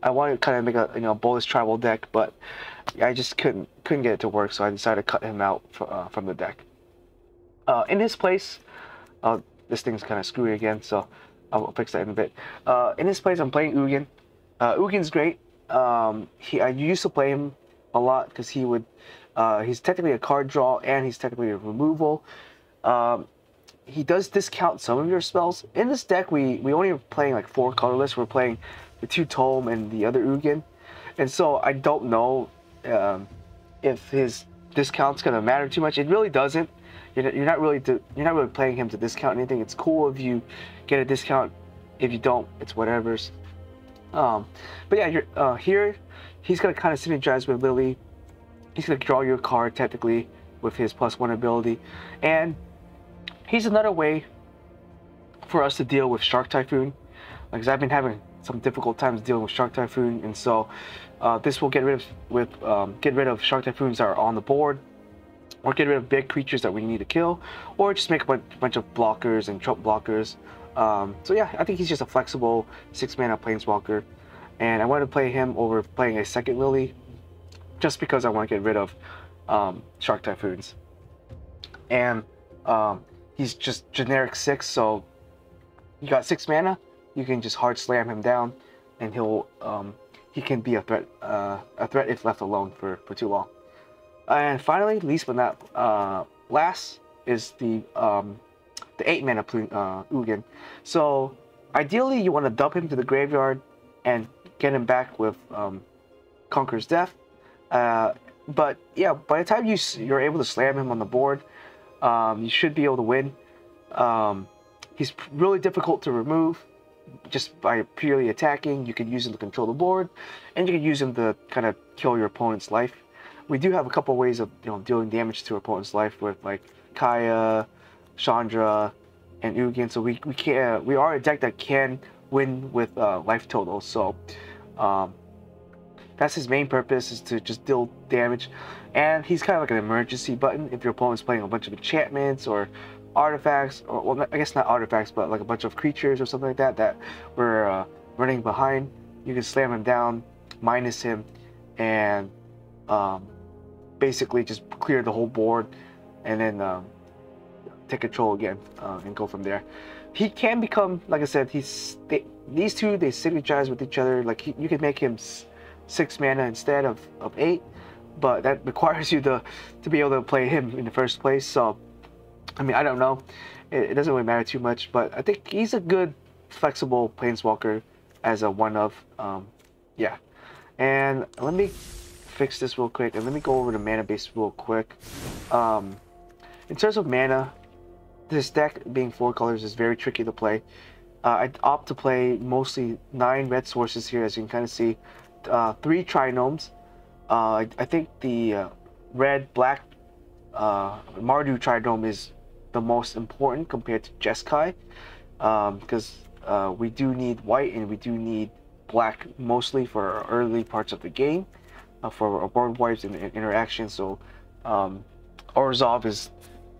I wanted to kind of make a Bolas tribal deck, but I just couldn't get it to work. So I decided to cut him out from the deck. In his place, this thing's kind of screwy again, so I'll fix that in a bit. In his place, I'm playing Ugin. Ugin's great. I used to play him a lot because he's technically a card draw and he's technically a removal. He does discount some of your spells. In this deck, we only are playing like 4 colorless. We're playing the 2 Tome and the other Ugin, and so I don't know if his discount's gonna matter too much. It really doesn't. You're not really playing him to discount anything. It's cool if you get a discount. If you don't, it's whatever's. But yeah, here he's gonna kind of synergize with Lily. He's gonna draw your card technically with his +1 ability, and he's another way for us to deal with Shark Typhoon, because I've been having some difficult times dealing with Shark Typhoon, and so this will get rid of Shark Typhoons that are on the board, or get rid of big creatures that we need to kill, or just make a bunch of blockers and trump blockers. So yeah, I think he's just a flexible 6 mana planeswalker, and I want to play him over playing a second Lily, just because I want to get rid of Shark Typhoons. And he's just generic 6, so you got 6 mana, you can just hard slam him down, and he can be a threat if left alone for too long. And finally, least but not last, is the 8 mana Ugin. So ideally, you want to dump him to the graveyard and get him back with Conqueror's Death. But yeah, by the time you're able to slam him on the board, you should be able to win. He's really difficult to remove just by purely attacking. You can use him to control the board, and you can use him to kind of kill your opponent's life. We do have a couple ways of dealing damage to our opponent's life with like Kaya, Chandra, and Ugin. So we are a deck that can win with life total. So that's his main purpose, is to just deal damage. And he's kind of like an emergency button if your opponent's playing a bunch of enchantments or artifacts, or well, I guess not artifacts, but like a bunch of creatures or something like that we're running behind. You can slam him down, minus him, and basically just clear the whole board, and then take control again and go from there. he can become, like I said, these two, they synergize with each other. Like you can make him 6 mana instead of 8, but that requires you to be able to play him in the first place. So I mean, I don't know, it doesn't really matter too much, but I think he's a good flexible planeswalker as a one of. Yeah, and let me fix this real quick, and let me go over the mana base real quick. In terms of mana, this deck being 4 colors is very tricky to play. I'd opt to play mostly 9 red sources here, as you can kind of see. 3 trinomes. I think the red-black Mardu trinome is the most important compared to Jeskai, because we do need white and we do need black mostly for our early parts of the game, for our board wipes and interaction. So Orzhov is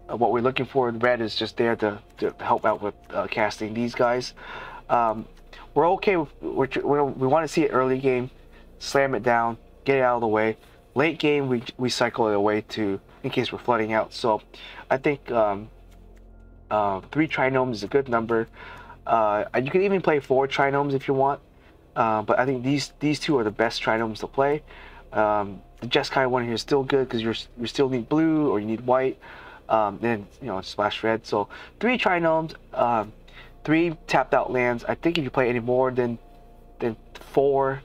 what we're looking for. Red is just there to help out with casting these guys. We're okay with, we want to see it early game, slam it down, get it out of the way. Late game, we cycle it away to, in case we're flooding out. So I think 3 trinomes is a good number. You can even play 4 trinomes if you want, but I think these 2 are the best trinomes to play. The Jeskai one here is still good because you still need blue or you need white, then splash red. So 3 trinomes, 3 tapped out lands. I think if you play any more than 4,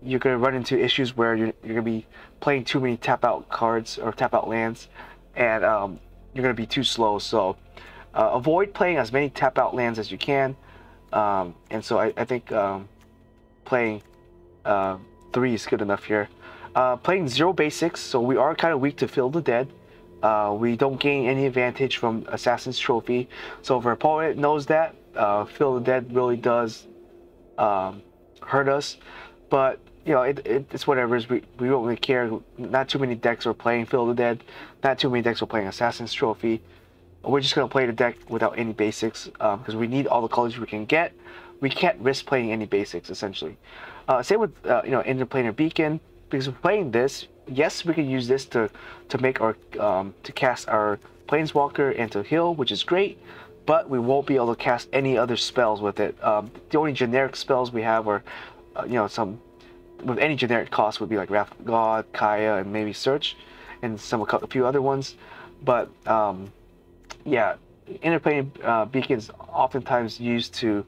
you're going to run into issues where you're going to be playing too many tap out cards or tap out lands, and you're going to be too slow. So avoid playing as many tap out lands as you can, and so I think playing 3 is good enough here. Playing 0 basics, so we are kind of weak to Fill the Dead. We don't gain any advantage from Assassin's Trophy, so if our opponent knows that, Fill the Dead really does hurt us. But it's whatever. We don't really care. Not too many decks are playing Fill the Dead. Not too many decks are playing Assassin's Trophy. We're just gonna play the deck without any basics because we need all the colors we can get. We can't risk playing any basics essentially. Same with Interplanar Beacon, because we're playing this. Yes, we can use this to make our to cast our Planeswalker and to heal, which is great. But we won't be able to cast any other spells with it. The only generic spells we have are some with any generic cost would be like Wrath of God, Kaya, and maybe Search, and a few other ones. But yeah, Interplanar Beacon is oftentimes used to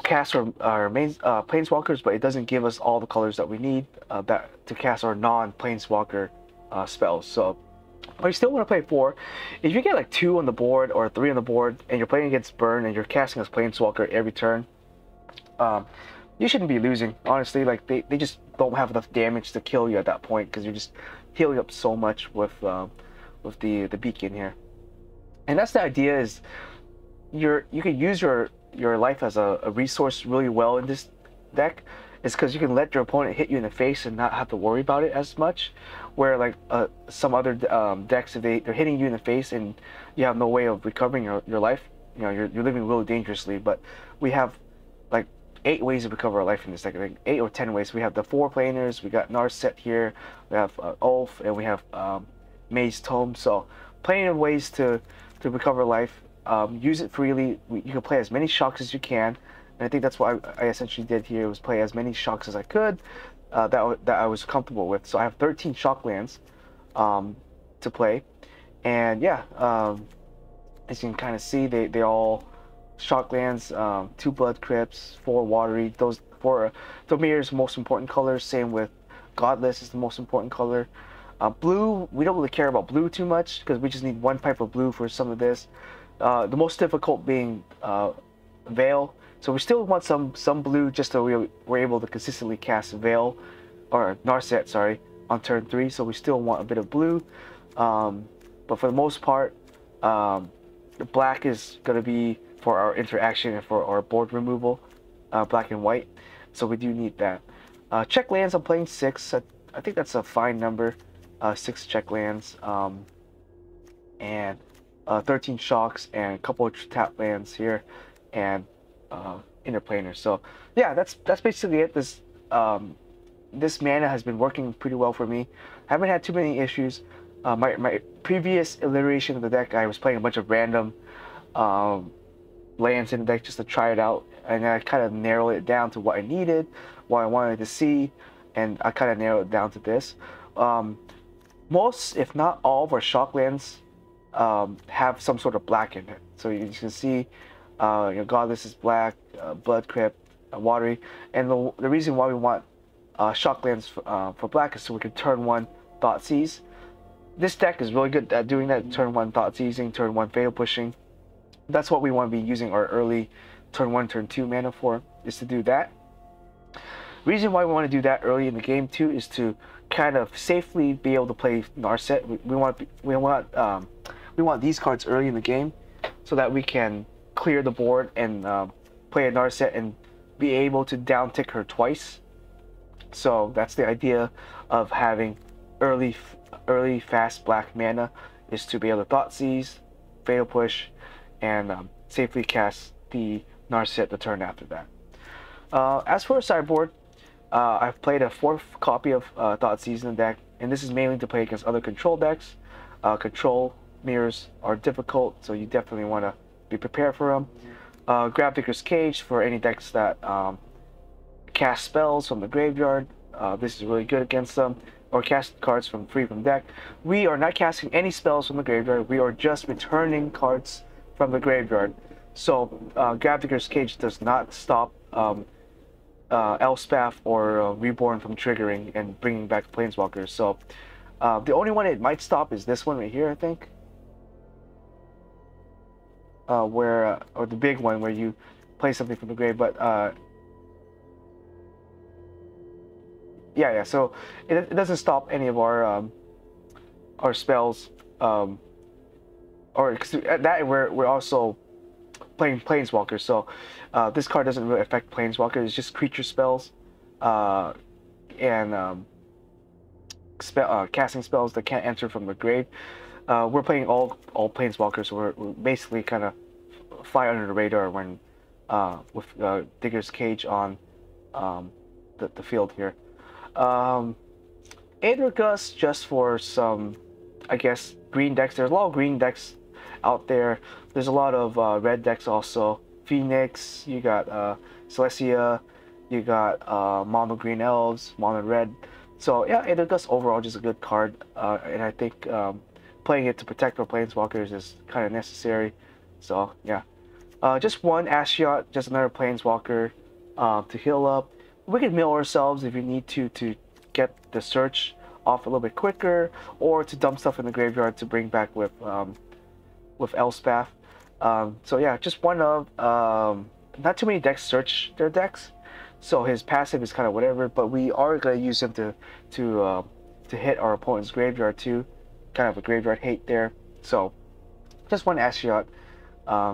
cast our main Planeswalkers, but it doesn't give us all the colors that we need to cast our non-Planeswalker spells. So but you still want to play 4. If you get like 2 on the board or 3 on the board, and you're playing against Burn and you're casting as Planeswalker every turn, you shouldn't be losing. Honestly, like they just don't have enough damage to kill you at that point because you're just healing up so much with the beacon here. And that's the idea, is you can use your life as a resource really well in this deck. It's because you can let your opponent hit you in the face and not have to worry about it as much. Where like some other decks, if they're hitting you in the face and you have no way of recovering your life, you're living really dangerously. But we have like 8 ways to recover our life in this deck. Like 8 or 10 ways. We have the 4 planers, we got Narset here, we have Ulf, and we have Maze Tome. So plenty of ways to recover life. Use it freely. You can play as many shocks as you can. And I think that's what I essentially did here, was play as many shocks as I could that I was comfortable with. So I have 13 shock lands to play. And yeah, as you can kind of see, they all shock lands, 2 blood crypts, 4 watery. Those 4 Domir is the most important color. Same with Godless is the most important color. Blue, we don't really care about blue too much because we just need 1 pipe of blue for some of this. The most difficult being Veil. So we still want some blue just so we're able to consistently cast Veil, or Narset, sorry, on turn 3. So we still want a bit of blue. But for the most part, the black is going to be for our interaction and for our board removal, black and white. So we do need that. Check lands, I'm playing 6. I think that's a fine number. 6 check lands, and 13 shocks, and a couple of tap lands here, and interplanar. So yeah, that's basically it. This mana has been working pretty well for me. Haven't had too many issues. My previous iteration of the deck, I was playing a bunch of random lands in the deck just to try it out, and I kind of narrowed it down to what I needed, what I wanted to see, and I kind of narrowed it down to this. Most, if not all, of our shock lands have some sort of black in it. So you can see, Godless is black, Blood Crypt, Watery, and the reason why we want shock lands for black is so we can turn 1 Thoughtseize. This deck is really good at doing that, turn 1 Thoughtseizing, turn 1 Fatal Pushing. That's what we want to be using our early turn 1, turn 2 mana for, is to do that. Reason why we want to do that early in the game too is to kind of safely be able to play Narset. We want these cards early in the game so that we can clear the board and play a Narset and be able to down tick her twice. So that's the idea of having early fast black mana, is to be able to Thoughtseize, Fatal Push, and safely cast the Narset the turn after that. As for a sideboard, I've played a 4th copy of Thoughtseize in the deck, and this is mainly to play against other control decks. Control mirrors are difficult, so you definitely want to be prepared for them. Gravedigger's Cage for any decks that cast spells from the graveyard. This is really good against them. Or cast cards free from deck. We are not casting any spells from the graveyard. We are just returning cards from the graveyard. So Gravedigger's Cage does not stop Elspeth or Reborn from triggering and bringing back Planeswalkers. So the only one it might stop is this one right here, I think. Or the big one where you play something from the grave, but yeah. So it doesn't stop any of our spells, or cause at that we're also playing Planeswalkers. So this card doesn't really affect Planeswalkers. It's just creature spells, and casting spells that can't enter from the grave. We're playing all Planeswalkers, so we're basically kind of fly under the radar when with Digger's Cage on the field here. Aether Gust just for some, I guess, green decks. There's a lot of green decks out there. There's a lot of red decks also. Phoenix, you got Celestia, you got mono green elves, mono red. So yeah, Aether Gust overall just a good card, and I think playing it to protect our Planeswalkers is kind of necessary. So yeah, just one Ashiot, just another Planeswalker to heal up. We can mill ourselves if you need to get the search off a little bit quicker, or to dump stuff in the graveyard to bring back with Elspeth. So yeah, just one of not too many decks search their decks, so his passive is kind of whatever. But we are gonna use him to hit our opponent's graveyard too, kind of a graveyard hate there. So just one Ashiot,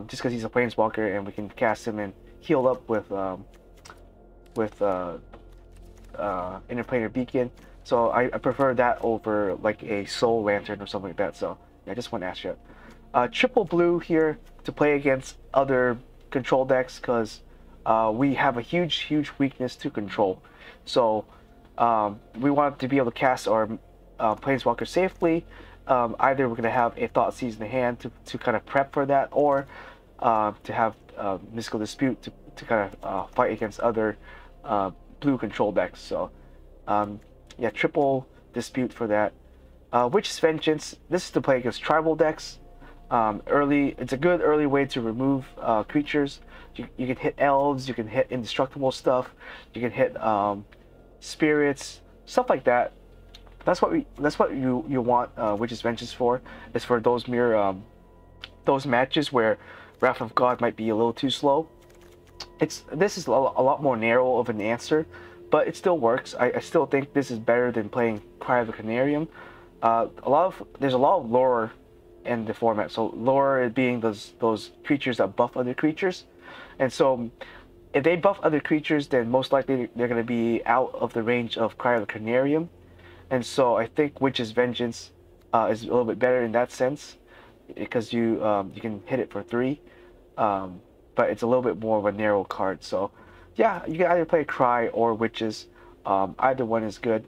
just because he's a Planeswalker and we can cast him and heal up with Interplanar Beacon. So I prefer that over like a Soul Lantern or something like that. So yeah, just one Ashiot. Triple blue here to play against other control decks, because we have a huge weakness to control. So we want to be able to cast our Planeswalker safely. Either we're going to have a Thoughtseize in the hand to kind of prep for that, or to have Mystical Dispute to kind of fight against other blue control decks. So yeah, triple Dispute for that. Witch's Vengeance, this is to play against tribal decks. It's a good early way to remove creatures. You can hit elves, you can hit indestructible stuff, you can hit spirits, stuff like that. That's what you want Witch's Vengeance for. Is for those those matches where Wrath of God might be a little too slow. This is a lot more narrow of an answer, but it still works. I still think this is better than playing Cry of the Canarium. There's a lot of lore in the format. So lore being those creatures that buff other creatures, and so if they buff other creatures, then most likely they're going to be out of the range of Cry of the Canarium. And so I think Witch's Vengeance is a little bit better in that sense, because you can hit it for 3, but it's a little bit more of a narrow card. So yeah, you can either play Cry or Witches. Either one is good.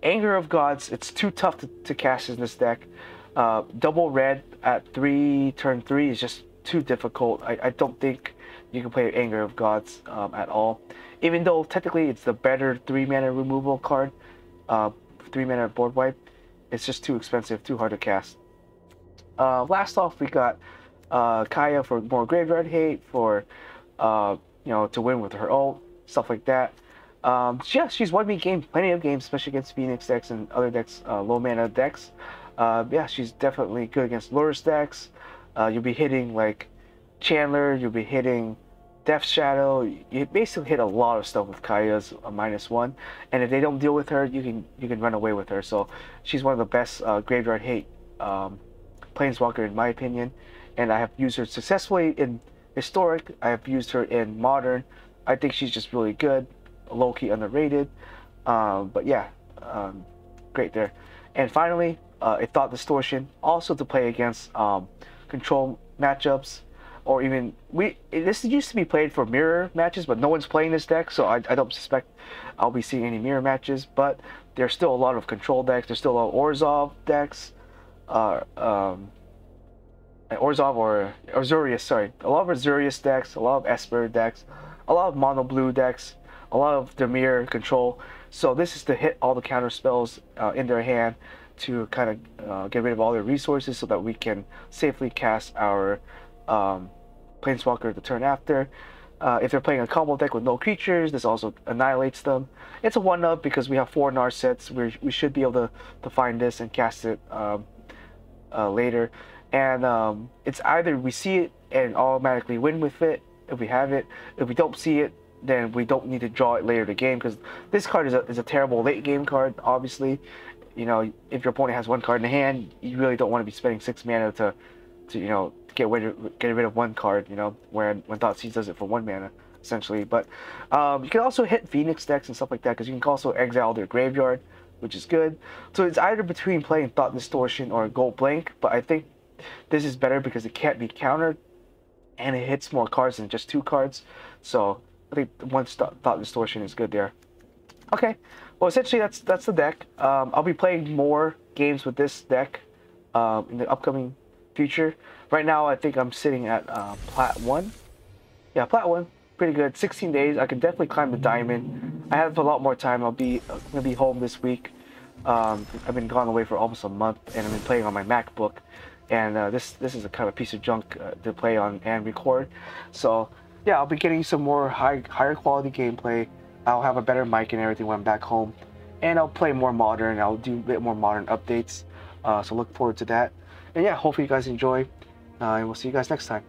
Anger of Gods, it's too tough to cast in this deck. Double red at turn 3 is just too difficult. I don't think you can play Anger of Gods at all. Even though technically it's the better 3-mana removal card, 3-mana board wipe, it's just too expensive, too hard to cast. Last off, we got Kaya for more graveyard hate, for to win with her ult, stuff like that. Yeah, she's won me plenty of games, especially against Phoenix decks and other decks, low mana decks. Yeah, she's definitely good against Lourdes decks. You'll be hitting like Chandler, you'll be hitting Death Shadow. You basically hit a lot of stuff with Kaya's -1, and if they don't deal with her, you can run away with her. So she's one of the best graveyard hate planeswalker in my opinion, and I have used her successfully in Historic. I have used her in Modern. I think she's just really good, low-key underrated. But yeah, great there. And finally, a Thought Distortion, also to play against control matchups, or even this used to be played for mirror matches, but no one's playing this deck, so I don't suspect I'll be seeing any mirror matches. But there's still a lot of control decks. There's still a lot of Orzhov decks, Orzhov or Azorius, sorry. A lot of Azorius decks, a lot of Esper decks, a lot of mono blue decks, a lot of Demir control. So this is to hit all the counter spells in their hand to kind of get rid of all their resources so that we can safely cast our Planeswalker the turn after. If they're playing a combo deck with no creatures, this also annihilates them. It's a 1-up because we have 4 Nar sets. We should be able to find this and cast it later. And it's either we see it and automatically win with it if we have it. If we don't see it, then we don't need to draw it later in the game, because this card is a terrible late game card. Obviously, you know, if your opponent has 1 card in the hand, you really don't want to be spending 6 mana to get rid of 1 card. You know, when Thoughtseize does it for 1 mana essentially. But you can also hit Phoenix decks and stuff like that, because you can also exile their graveyard, which is good. So it's either between playing Thought Distortion or Gold Blank, but I think this is better because it can't be countered and it hits more cards than just 2 cards. So I think one Thought Distortion is good there. Okay, well essentially that's the deck. I'll be playing more games with this deck in the upcoming future. Right now I think I'm sitting at Plat 1. Yeah, Plat 1, pretty good. 16 days. I can definitely climb the Diamond. I have a lot more time. I'm gonna be home this week. I've been gone away for almost a month, and I've been playing on my MacBook. And this is a kind of piece of junk to play on and record. So yeah, I'll be getting some more higher quality gameplay. I'll have a better mic and everything when I'm back home, and I'll play more Modern. I'll do a bit more Modern updates. So look forward to that. And yeah, hopefully you guys enjoy, and we'll see you guys next time.